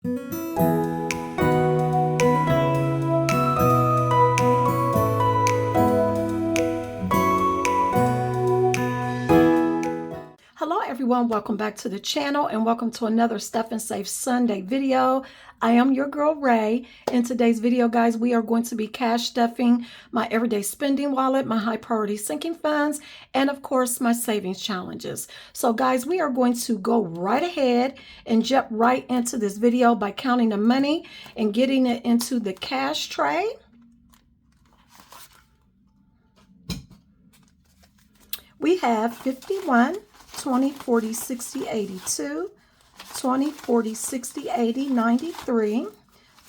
Hello everyone, welcome back to the channel and welcome to another Stuff and Save Sunday video. I am your girl Ray. In today's video, guys, we are going to be cash stuffing my everyday spending wallet, my high priority sinking funds, and of course my savings challenges. So guys, we are going to go right ahead and jump right into this video by counting the money and getting it into the cash tray. We have 51, 20, 40, 60, 82, 20, 40, 60, 80, 93,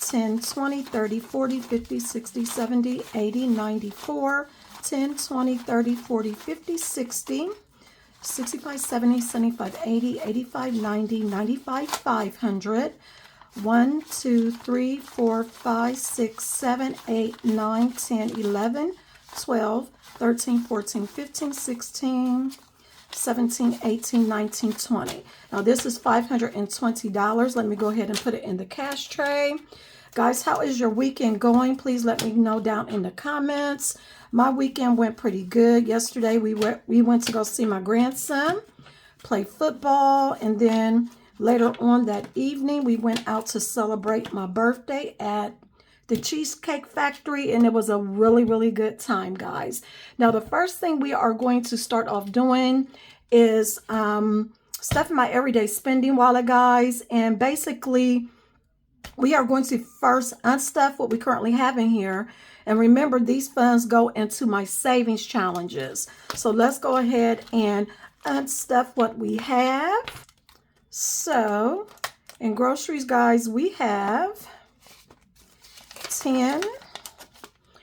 10, 20, 30, 40, 50, 60, 70, 80, 94, 10, 20, 30, 40, 50, 60, 65, 70, 75, 80, 85, 90, 95, 500, 1, 2, 3, 4, 5, 6, 7, 8, 9, 10, 11, 12, 13, 14, 15, 16, 17, 18, 19, 20. Now this is $520. Let me go ahead and put it in the cash tray. Guys, how is your weekend going? Please let me know down in the comments. My weekend went pretty good. Yesterday we went to go see my grandson play football, and then later on that evening we went out to celebrate my birthday at the Cheesecake Factory, and it was a really good time, guys. Now, the first thing we are going to start off doing is stuffing my everyday spending wallet, guys. And basically, we are going to first unstuff what we currently have in here. And remember, these funds go into my savings challenges. So let's go ahead and unstuff what we have. So, in groceries, guys, we have 10,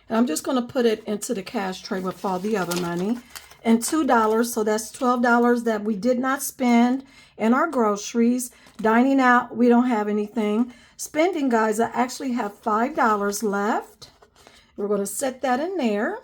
and I'm just going to put it into the cash tray with all the other money, and $2, so that's $12 that we did not spend in our groceries. Dining out, we don't have anything. Spending, guys, I actually have $5 left. We're going to set that in there.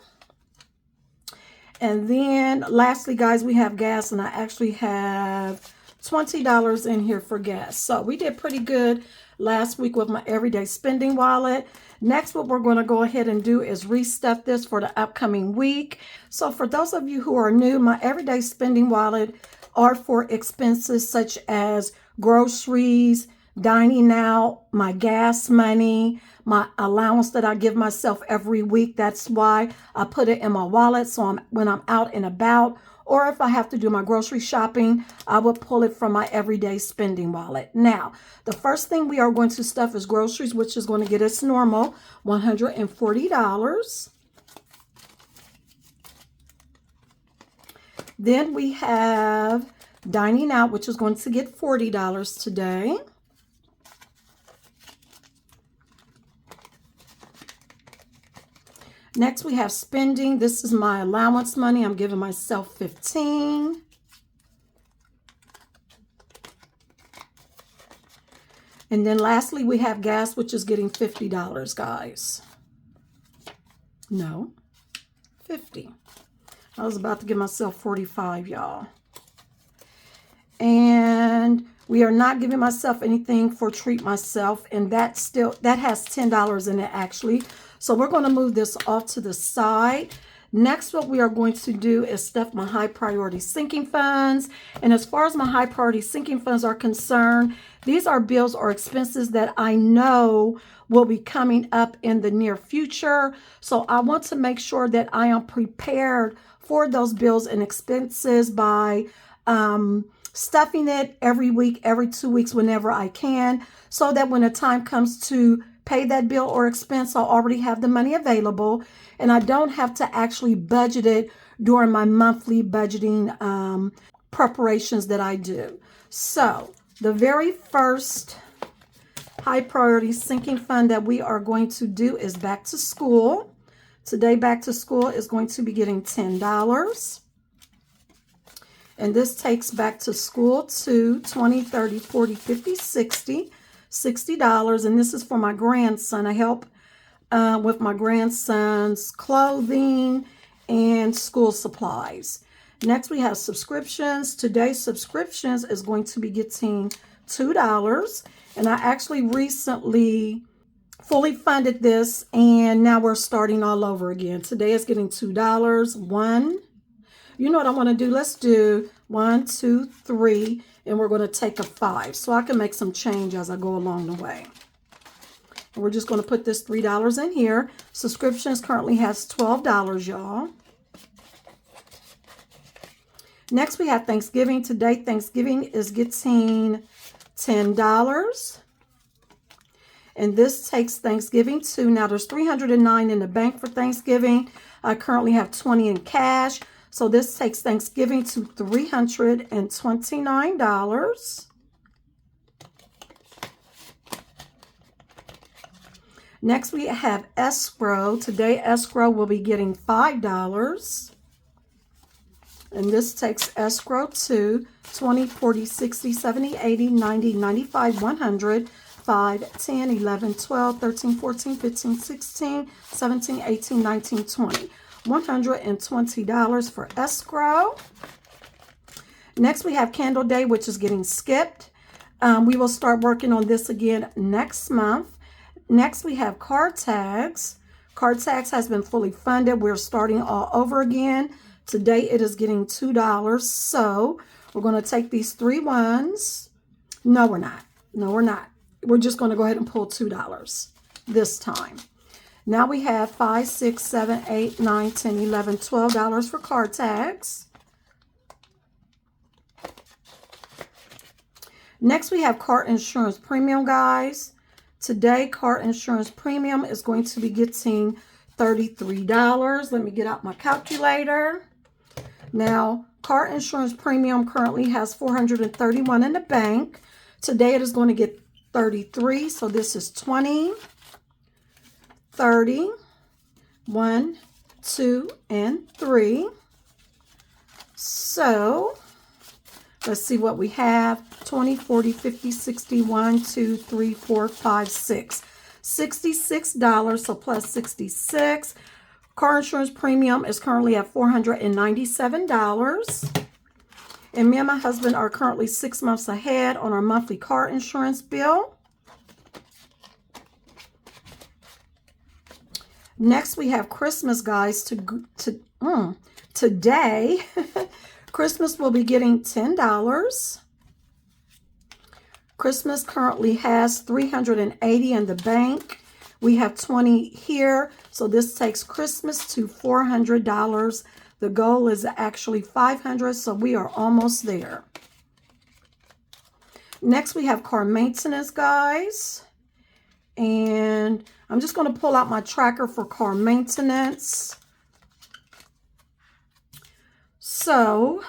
And then lastly, guys, we have gas, and I actually have $20 in here for gas. So we did pretty good last week with my everyday spending wallet. Next, what we're going to go ahead and do is restuff this for the upcoming week. So for those of you who are new, my everyday spending wallet are for expenses such as groceries, dining out, my gas money, my allowance that I give myself every week. That's why I put it in my wallet. So when I'm out and about, or if I have to do my grocery shopping, I will pull it from my everyday spending wallet. Now, the first thing we are going to stuff is groceries, which is going to get us normal, $140. Then we have dining out, which is going to get $40 today. Next, we have spending. This is my allowance money. I'm giving myself $15. And then lastly, we have gas, which is getting $50, guys. No, 50. I was about to give myself 45, y'all. And we are not giving myself anything for treat myself, and that has $10 in it actually. So we're going to move this off to the side. Next, what we are going to do is stuff my high priority sinking funds. And as far as my high priority sinking funds are concerned, these are bills or expenses that I know will be coming up in the near future. So I want to make sure that I am prepared for those bills and expenses by stuffing it every week, every 2 weeks, whenever I can, so that when the time comes to pay that bill or expense, I'll already have the money available, and I don't have to actually budget it during my monthly budgeting preparations that I do. So the very first high priority sinking fund that we are going to do is back to school. Today, back to school is going to be getting $10. And this takes back to school to 20, 30, 40, 50, 60, $60. And this is for my grandson. I help with my grandson's clothing and school supplies. Next, we have subscriptions. Today's subscriptions is going to be getting $2. And I actually recently fully funded this, and now we're starting all over again. Today is getting $2. One. You know what I want to do? Let's do 1, 2, 3, and we're going to take a 5 so I can make some change as I go along the way. And we're just going to put this $3 in here. Subscriptions currently has $12, y'all. Next, we have Thanksgiving. Today, Thanksgiving is getting $10. And this takes Thanksgiving to, now there's $309 in the bank for Thanksgiving. I currently have $20 in cash. So this takes Thanksgiving to $329. Next, we have escrow. Today, escrow will be getting $5. And this takes escrow to 20, 40, 60, 70, 80, 90, 95, 100, 5, 10, 11, 12, 13, 14, 15, 16, 17, 18, 19, 20. $120 for escrow. Next, we have Candle Day, which is getting skipped. We will start working on this again next month. Next, we have card tags. Card tags has been fully funded. We're starting all over again. Today, it is getting $2. So we're going to take these 3 ones. No, we're not. No, we're not. We're just going to go ahead and pull $2 this time. Now we have 5, 6, 7, 8, 9, 10, 11, $12 for card tags. Next, we have car insurance premium, guys. Today, car insurance premium is going to be getting $33. Let me get out my calculator. Now, car insurance premium currently has $431 in the bank. Today, it is going to get $33. So this is 20. 30, 1, 2, and 3. So let's see what we have. 20, 40, 50, 60, 1, 2, 3, 4, 5, 6. $66, so plus 66. Car insurance premium is currently at $497. And me and my husband are currently 6 months ahead on our monthly car insurance bill. Next, we have Christmas, guys. Today, Christmas will be getting $10. Christmas currently has $380 in the bank. We have 20 here, so this takes Christmas to $400. The goal is actually $500, so we are almost there. Next, we have car maintenance, guys. And I'm just going to pull out my tracker for car maintenance. So,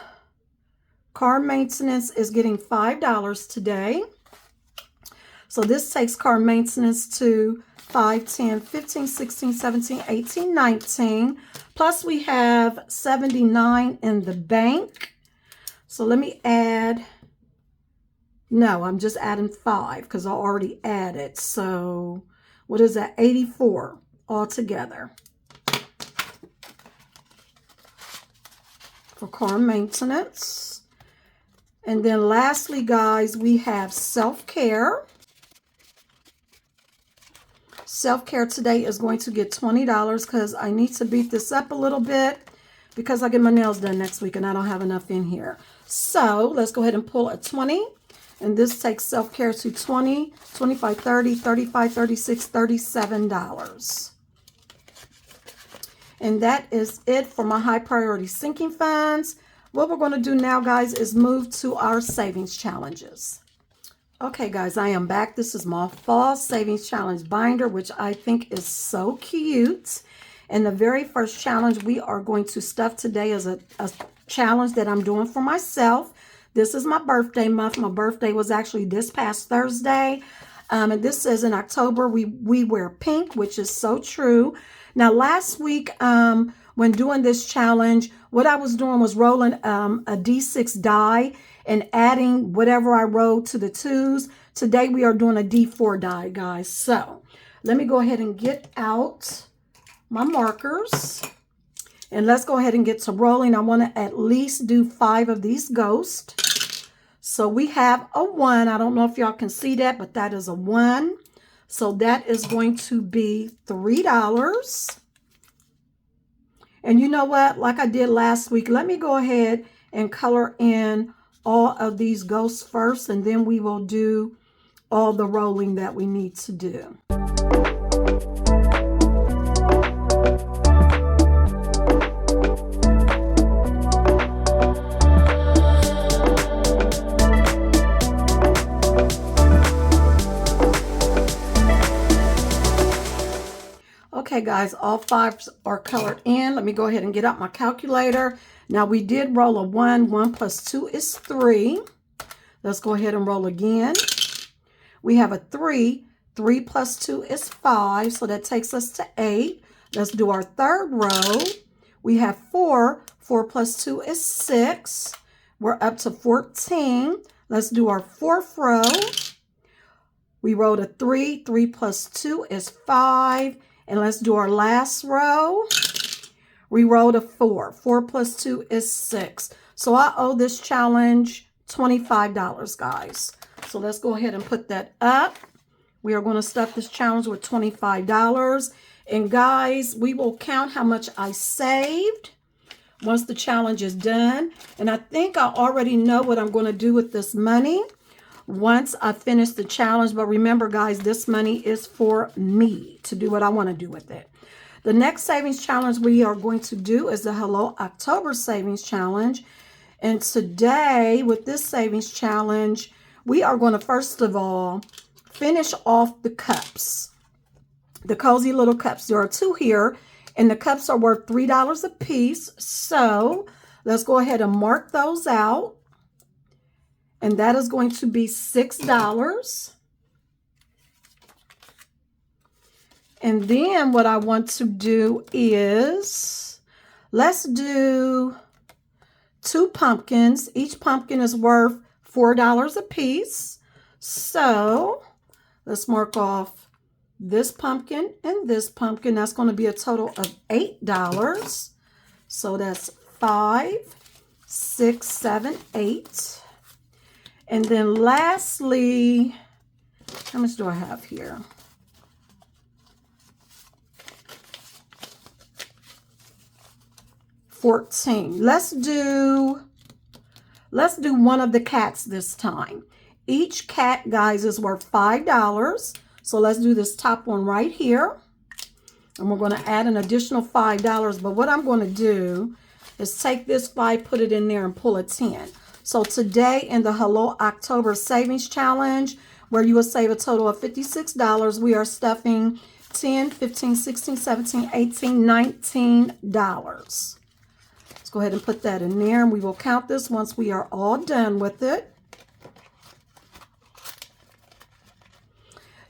car maintenance is getting $5 today. So this takes car maintenance to 5, 10, 15, 16, 17, 18, 19. Plus we have 79 in the bank. So let me add, no, I'm just adding 5 because I already added. So what is that? 84 altogether for car maintenance. And then lastly, guys, we have self-care. Self-care today is going to get $20 because I need to beat this up a little bit because I get my nails done next week and I don't have enough in here. So let's go ahead and pull a 20. And this takes self-care to 20, 25, 30, 35, 36, $37. And that is it for my high priority sinking funds. What we're going to do now, guys, is move to our savings challenges. Okay, guys, I am back. This is my fall savings challenge binder, which I think is so cute. And the very first challenge we are going to stuff today is a challenge that I'm doing for myself. This is my birthday month. My birthday was actually this past Thursday. And this says in October, we wear pink, which is so true. Now, last week, when doing this challenge, what I was doing was rolling a D6 die and adding whatever I rolled to the 2s. Today, we are doing a D4 die, guys. So, let me go ahead and get out my markers. And let's go ahead and get to rolling. I want to at least do 5 of these ghosts. So we have a 1. I don't know if y'all can see that, but that is a 1. So that is going to be $3. And you know what? Like I did last week, let me go ahead and color in all of these ghosts first, and then we will do all the rolling that we need to do. Okay, guys, all 5 are colored in. Let me go ahead and get out my calculator. Now, we did roll a 1. 1 plus 2 is 3. Let's go ahead and roll again. We have a 3. 3 plus 2 is 5, so that takes us to 8. Let's do our third row. We have 4. 4 plus 2 is 6. We're up to 14. Let's do our fourth row. We rolled a 3. 3 plus 2 is 5. And let's do our last row. We rolled a 4. 4 plus 2 is 6. So I owe this challenge $25, guys. So let's go ahead and put that up. We are going to stuff this challenge with $25. And guys, we will count how much I saved once the challenge is done. And I think I already know what I'm going to do with this money once I finish the challenge. But remember, guys, this money is for me to do what I want to do with it. The next savings challenge we are going to do is the Hello October Savings Challenge. And today, with this savings challenge, we are going to, first of all, finish off the cups. The cozy little cups. There are 2 here, and the cups are worth $3 a piece. So let's go ahead and mark those out. And that is going to be $6. And then what I want to do is, let's do 2 pumpkins. Each pumpkin is worth $4 a piece. So let's mark off this pumpkin and this pumpkin. That's going to be a total of $8. So that's 5, 6, 7, 8. And then lastly, how much do I have here? $14. Let's do one of the cats this time. Each cat, guys, is worth $5. So let's do this top one right here. And we're going to add an additional $5. But what I'm going to do is take this 5, put it in there, and pull a 10. So today in the Hello October Savings Challenge, where you will save a total of $56, we are stuffing $10, $15, $16, $17, $18, $19. Let's go ahead and put that in there, and we will count this once we are all done with it.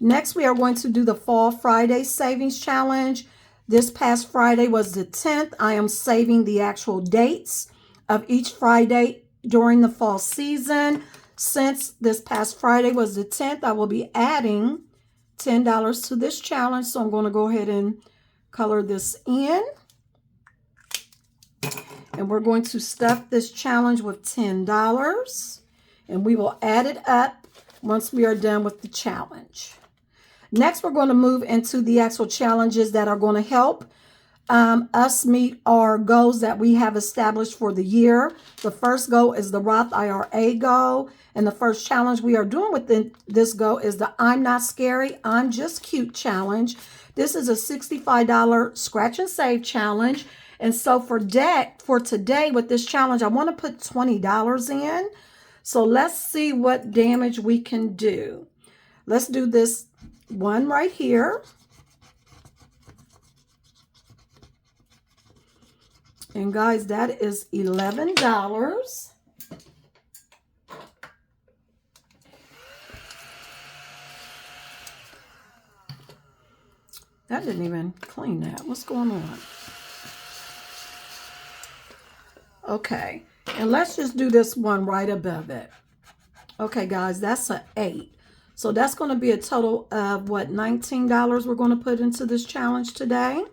Next, we are going to do the Fall Friday Savings Challenge. This past Friday was the 10th. I am saving the actual dates of each Friday during the fall season. Since this past Friday was the 10th, I will be adding $10 to this challenge. So I'm going to go ahead and color this in. And we're going to stuff this challenge with $10. And we will add it up once we are done with the challenge. Next, we're going to move into the actual challenges that are going to help us meet our goals that we have established for the year. The first goal is the Roth IRA goal. And the first challenge we are doing within this goal is the I'm Not Scary, I'm Just Cute challenge. This is a $65 scratch and save challenge. And so for today with this challenge, I want to put $20 in. So let's see what damage we can do. Let's do this one right here. And guys, that is $11. That didn't even clean that. What's going on? Okay, and let's just do this one right above it. Okay, guys, that's an 8. So that's going to be a total of, what, $19 we're going to put into this challenge today.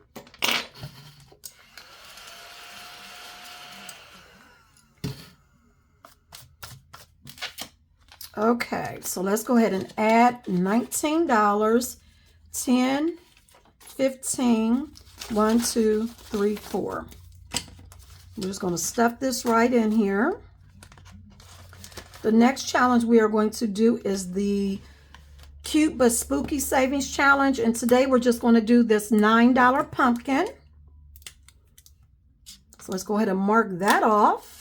Okay, so let's go ahead and add $19. 10, 15, 1, 2, 3, 4. We're just going to stuff this right in here. The next challenge we are going to do is the Cute but Spooky Savings Challenge. And today we're just going to do this $9 pumpkin. So let's go ahead and mark that off.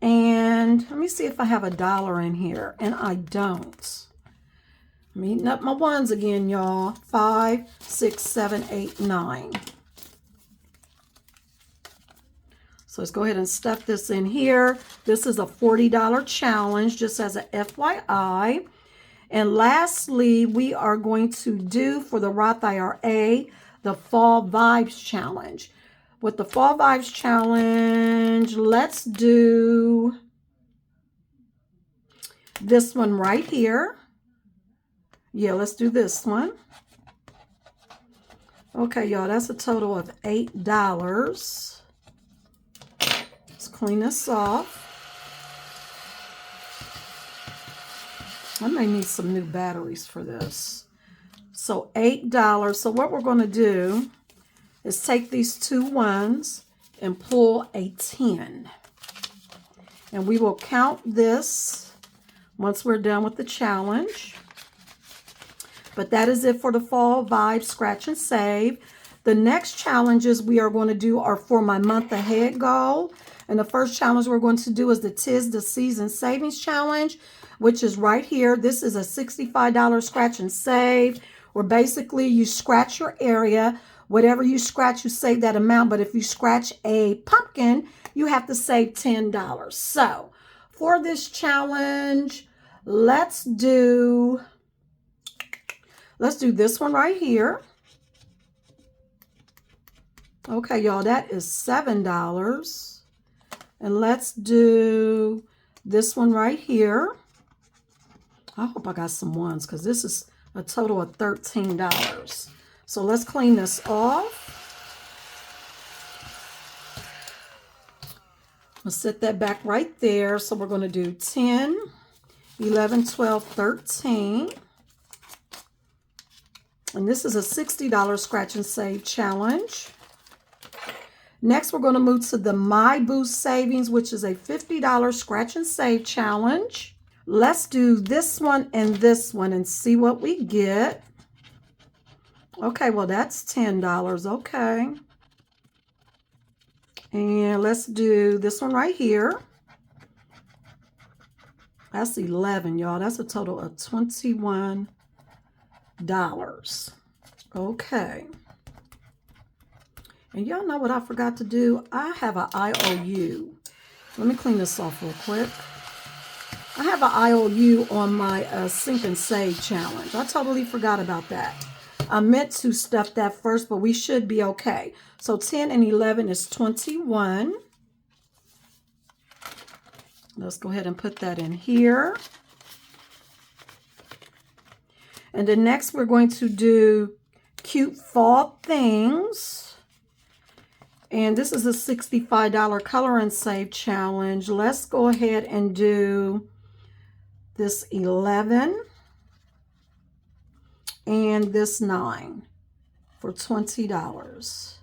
And let me see if I have $1 in here. And I don't. I'm eating up my ones again, y'all. 5, 6, 7, 8, 9. So let's go ahead and stuff this in here. This is a $40 challenge, just as a FYI. And lastly, we are going to do for the Roth IRA, the Fall Vibes Challenge. With the Fall Vibes Challenge, let's do this one right here. Yeah, let's do this one. Okay, y'all, that's a total of $8. Let's clean this off. I may need some new batteries for this. So $8. So what we're going to do is take these two ones and pull a 10. And we will count this once we're done with the challenge. But that is it for the Fall Vibe Scratch and Save. The next challenges we are going to do are for my month ahead goal. And the first challenge we're going to do is the Tis the Season Savings Challenge, which is right here. This is a $65 scratch and save, where basically you scratch your area. Whatever you scratch, you save that amount. But if you scratch a pumpkin, you have to save $10. So for this challenge, let's do this one right here. Okay, y'all, that is $7. And let's do this one right here. I hope I got some ones because this is a total of $13. So let's clean this off. We'll set that back right there. So we're going to do 10, 11, 12, 13. And this is a $60 scratch and save challenge. Next, we're going to move to the My Boost Savings, which is a $50 scratch and save challenge. Let's do this one and see what we get. Okay, well, that's $10. Okay. And let's do this one right here. That's 11, y'all. That's a total of $21. Okay. And y'all know what I forgot to do? I have an IOU. Let me clean this off real quick. I have an IOU on my Sync and Save challenge. I totally forgot about that. I meant to stuff that first, but we should be okay. So 10 and 11 is 21. Let's go ahead and put that in here. And then next we're going to do Cute Fall Things. And this is a $65 color and save challenge. Let's go ahead and do this 11 and this 9 for $20.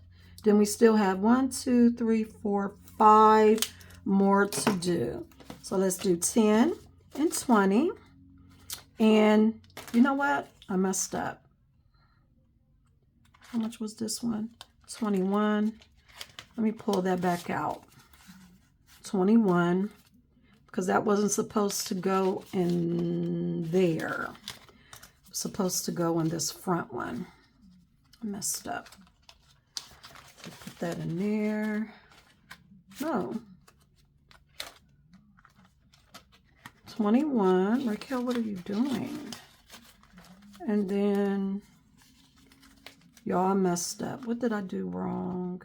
Then we still have 1, 2, 3, 4, 5 more to do. So let's do 10 and 20. And you know what? I messed up. How much was this one? 21. Let me pull that back out. 21. Because that wasn't supposed to go in there. It was supposed to go in this front one. I messed up. So put that in there. No. 21. Raquel, what are you doing? And then, y'all, I messed up. What did I do wrong?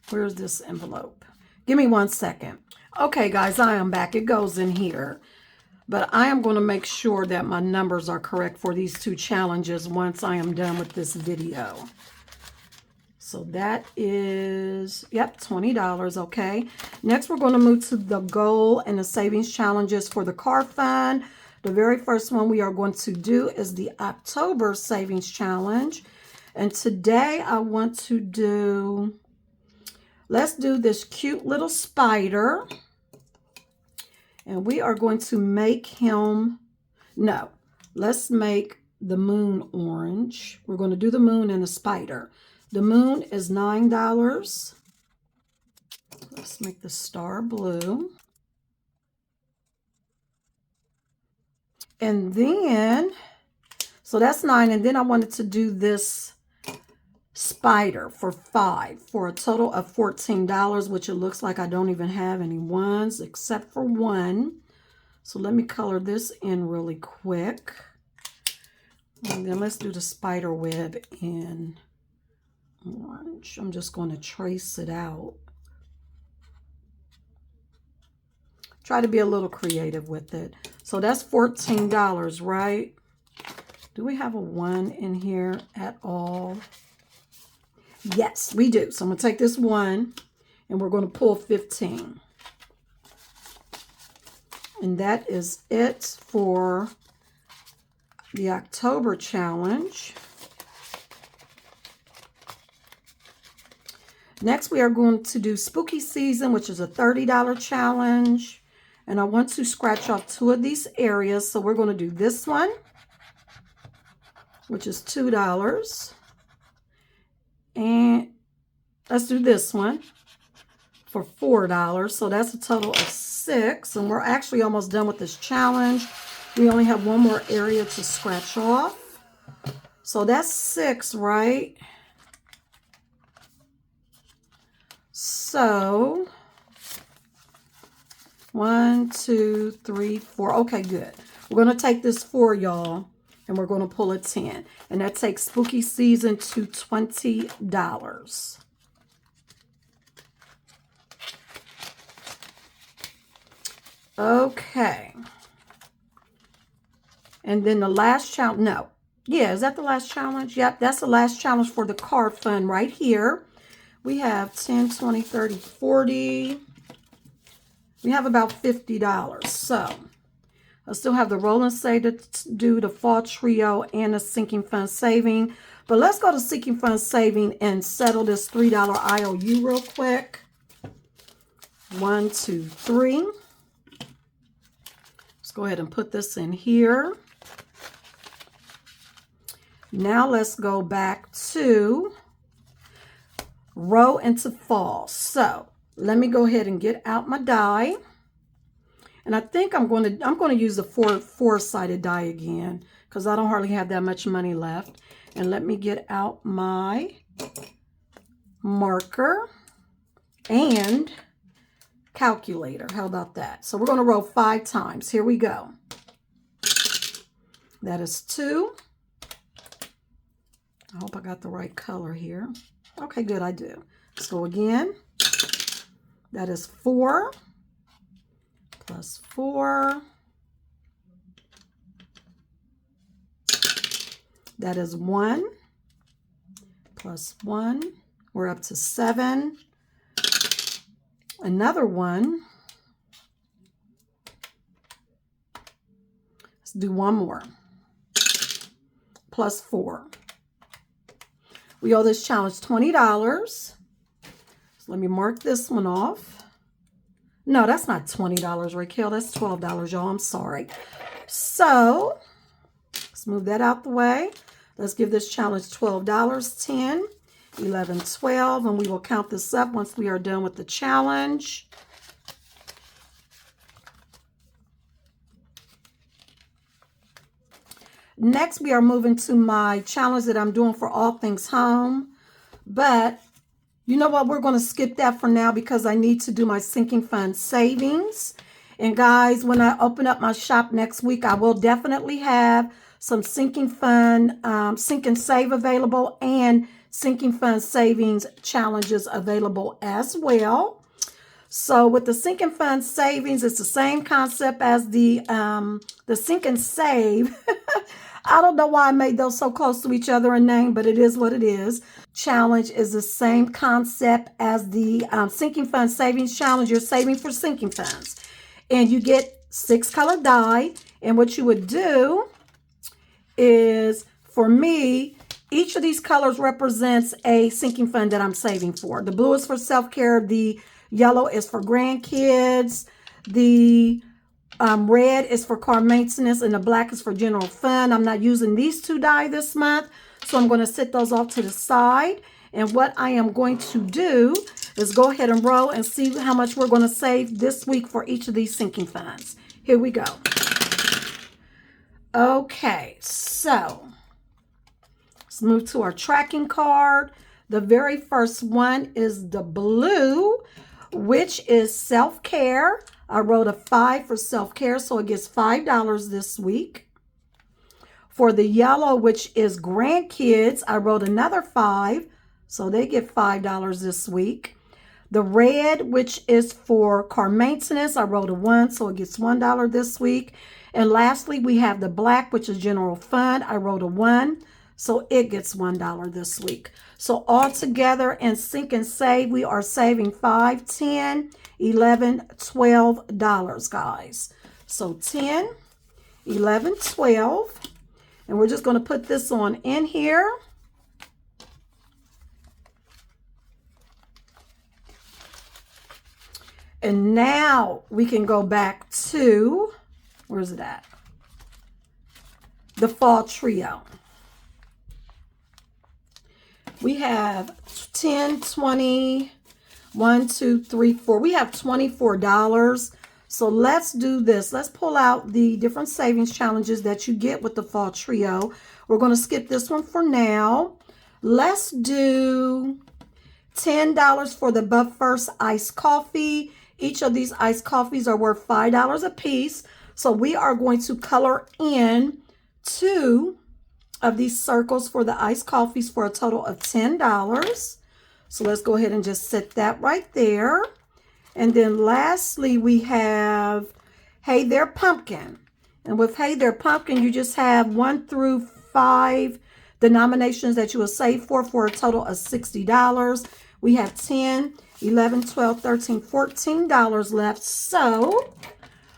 Where's this envelope? Give me 1 second. Okay, guys, I am back. It goes in here. But I am going to make sure that my numbers are correct for these two challenges once I am done with this video. So that is, yep, $20, okay. Next, we're going to move to the goal and the savings challenges for the car fund. The very first one we are going to do is the October savings challenge. And today I want to do, let's do this cute little spider. And we are going to make him, no, let's make the moon orange. We're going to do the moon and the spider. The moon is $9. Let's make the star blue. And then, so that's $9. And then I wanted to do this spider for $5 for a total of $14, which it looks like I don't even have any ones except for one. So let me color this in really quick. And then let's do the spider web in orange. I'm just going to trace it out. Try to be a little creative with it. So that's $14, right? Do we have a 1 in here at all? Yes, we do. So I'm going to take this 1 and we're going to pull 15. And that is it for the October challenge. Next, we are going to do Spooky Season, which is a $30 challenge. And I want to scratch off 2 of these areas. So we're going to do this one, which is $2. And let's do this one for $4. So that's a total of $6. And we're actually almost done with this challenge. We only have one more area to scratch off. So that's $6, right? So 1, 2, 3, 4. Okay, good. We're going to take this 4, y'all, and we're going to pull a 10. And that takes Spooky Season to $20. Okay. And then the last challenge, no. Yeah, is that the last challenge? Yep, that's the last challenge for the car fund right here. We have 10, 20, 30, 40. We have about $50. So I still have the roll and save to do, the fall trio, and a sinking fund saving. But let's go to sinking fund saving and settle this $3 IOU real quick. 1, 2, 3. Let's go ahead and put this in here. Now let's go back to row into fall. So let me go ahead and get out my die. And I think I'm going to use the four-sided die again because I don't hardly have that much money left. And let me get out my marker and calculator. How about that? So we're going to roll 5 times. Here we go. That is 2. I hope I got the right color here. Okay, good, I do. Let's go again. That is 4 plus 4. That is 1 plus 1. We're up to 7. Another 1. Let's do one more. Plus 4. We owe this challenge $20. So let me mark this one off. No, that's not $20, Raquel. That's $12, y'all. I'm sorry. So let's move that out the way. Let's give this challenge $12. 10, 11, 12. And we will count this up once we are done with the challenge. Next, we are moving to my challenge that I'm doing for all things home. But you know what? We're going to skip that for now because I need to do my sinking fund savings. And guys, when I open up my shop next week, I will definitely have some sinking fund, sink and save available, and sinking fund savings challenges available as well. So with the sink and fund savings, it's the same concept as the sink and save. I don't know why I made those so close to each other in name, but it is what it is. Challenge is the same concept as the sinking fund savings challenge. You're saving for sinking funds. And you get 6 colored die. And what you would do is, for me, each of these colors represents a sinking fund that I'm saving for. The blue is for self-care. The yellow is for grandkids. The red is for car maintenance, and the black is for general fund. I'm not using these 2 die this month, so I'm going to set those off to the side. And what I am going to do is go ahead and roll and see how much we're going to save this week for each of these sinking funds. Here we go. Okay, so let's move to our tracking card. The very first one is the blue, which is self-care. I wrote a 5 for self-care, so it gets $5 this week. For the yellow, which is grandkids, I wrote another 5, so they get $5 this week. The red, which is for car maintenance, I wrote a 1, so it gets $1 this week. And lastly, we have the black, which is general fund. I wrote a 1, so it gets $1 this week. So all together in Sink and Save, we are saving $5, $10, $11, $12, guys. So 10, 11, 12. And we're just going to put this on in here. And now we can go back to, where's it at? The fall trio. We have 10, 20, 1, 2, 3, 4. We have $24. So let's do this. Let's pull out the different savings challenges that you get with the fall trio. We're going to skip this one for now. Let's do $10 for the Buff First iced coffee. Each of these iced coffees are worth $5 a piece. So we are going to color in 2 of these circles for the iced coffees for a total of $10. So let's go ahead and just set that right there. And then lastly, we have Hey There Pumpkin. And with Hey There Pumpkin, you just have 1 through 5 denominations that you will save for a total of $60. We have 10, 11, 12, 13, $14 left. So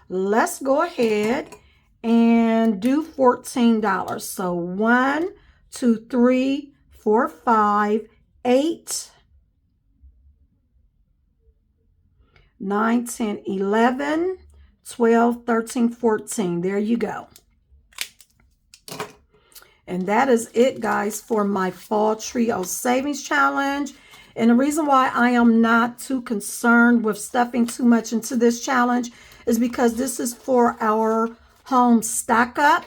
let's go ahead and do $14. So 1, 2, 3, 4, 5, 8, 9, 10, 11, 12, 13, 14. There you go. And that is it, guys, for my Fall Trio Savings Challenge. And the reason why I am not too concerned with stuffing too much into this challenge is because this is for our home stock up.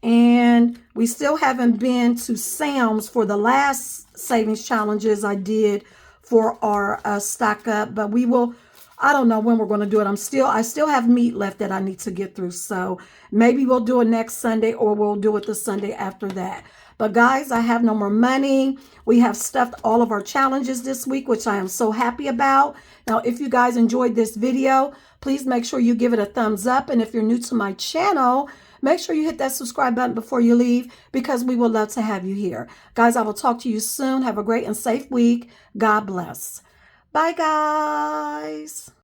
And we still haven't been to Sam's for the last savings challenges I did for our stock up. But we will, I don't know when we're going to do it. I still have meat left that I need to get through. So maybe we'll do it next Sunday, or we'll do it the Sunday after that. But guys, I have no more money. We have stuffed all of our challenges this week, which I am so happy about. Now, if you guys enjoyed this video, please make sure you give it a thumbs up. And if you're new to my channel, make sure you hit that subscribe button before you leave, because we would love to have you here. Guys, I will talk to you soon. Have a great and safe week. God bless. Bye, guys.